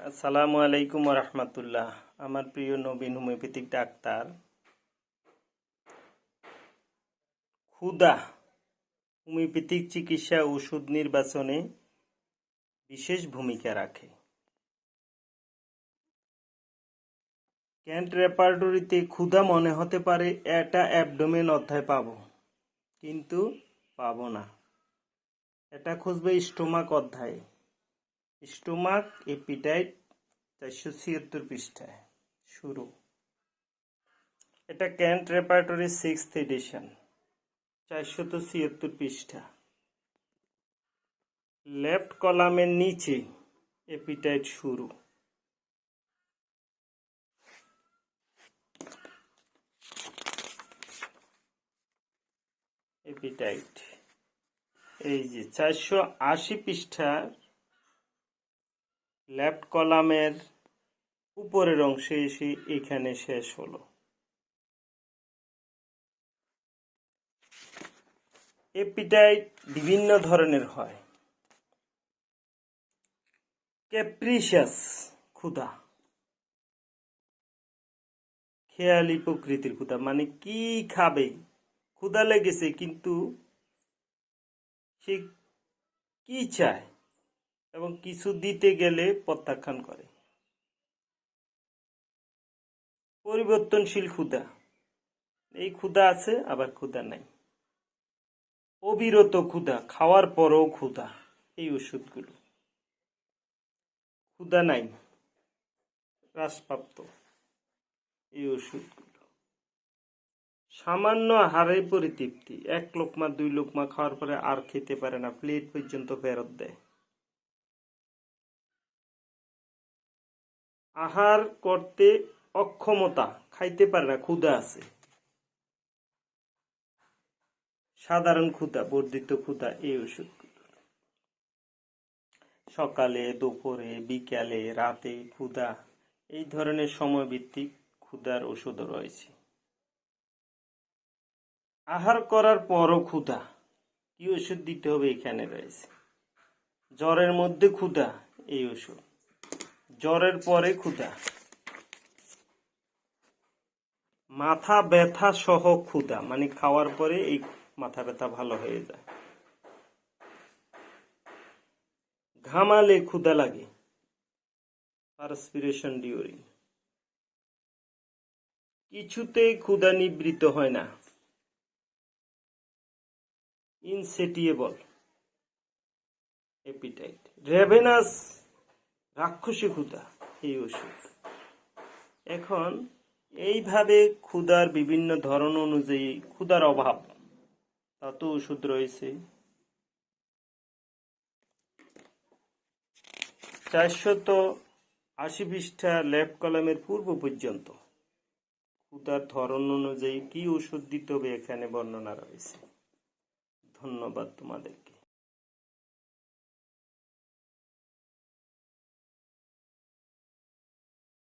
আসসালামু আলাইকুম রহমতুল্লাহ। আমার প্রিয় নবীন হোমিওপ্যাথিক ডাক্তার, ক্ষুধা হোমিওপ্যাথিক চিকিৎসা ওষুধ নির্বাচনে বিশেষ ভূমিকা রাখে। ক্যান্ট রেপার্টরিতে ক্ষুধা মনে হতে পারে এটা অ্যাবডোমেন অধ্যায় পাবো, কিন্তু পাবো না। এটা খুঁজবে স্টোমাক অধ্যায়ে। স্টোমাক এপিটাইট 476 পৃষ্ঠায় শুরু। এটা ক্যান্ট রেপার্টরি 6th এডিশন, 476 পৃষ্ঠা। লেফট কলামের নিচে এপিটাইট শুরু। এপিটাইট এই যে 480 পৃষ্ঠার লেফট কলামের উপরের অংশে এসে এখানে শেষ হলো। এপিটাইট বিভিন্ন ধরনের হয়। ক্যাপ্রিশাস ক্ষুধা, খেয়ালি প্রকৃতির ক্ষুধা, মানে কি খাবে, ক্ষুধা লেগেছে কিন্তু সে কি চায় এবং কিছু দিতে গেলে প্রত্যাখ্যান করে। পরিবর্তনশীল ক্ষুধা, এই ক্ষুধা আছে আবার ক্ষুধা নাই। অবিরত ক্ষুধা, খাওয়ার পরও ক্ষুধা, এই ওষুধগুলো। ক্ষুধা নাই, হ্রাসপ্রাপ্ত, এই ওষুধগুলো। সামান্য আহারে পরিতৃপ্তি, 1 লোকমা 2 লোকমা খাওয়ার পরে আর খেতে পারে না, প্লেট পর্যন্ত ফেরত দেয়। আহার করতে অক্ষমতা, খাইতে পারে না, ক্ষুধা আছে। সাধারণ ক্ষুধা, বর্ধিত ক্ষুধা, এই ওষুধগুলো। সকালে, দুপুরে, বিকালে, রাতে ক্ষুধা, এই ধরনের সময়ভিত্তিক ক্ষুধার ওষুধও রয়েছে। আহার করার পরও ক্ষুধা, কি ওষুধ দিতে হবে এখানে রয়েছে। জ্বরের মধ্যে ক্ষুধা, এই ওষুধ। জ্বরের পরে ক্ষুধা। মাথা ব্যথা সহ ক্ষুধা, মানে খাওয়ার পরে এই মাথা ব্যথা ভালো হয়ে যায়। ঘামালে ক্ষুধা লাগে, পারস্পিরেশন ডিউরিং। কিছুতেই ক্ষুধা নিবৃত্ত হয় না, ইনসেটিয়েবল এপিটাইট। রেভেনাস রাক্ষসী ক্ষুধা, এই ওষুধ। এখন এইভাবে ক্ষুধার বিভিন্ন ধরন অনুযায়ী ক্ষুধার অভাব তত ওষুধ রয়েছে। 480 পৃষ্ঠা লেফট কলামের পূর্ব পর্যন্ত ক্ষুধার ধরন অনুযায়ী কি ওষুধ দিতে হবে এখানে বর্ণনা রয়েছে। ধন্যবাদ তোমাদেরকে।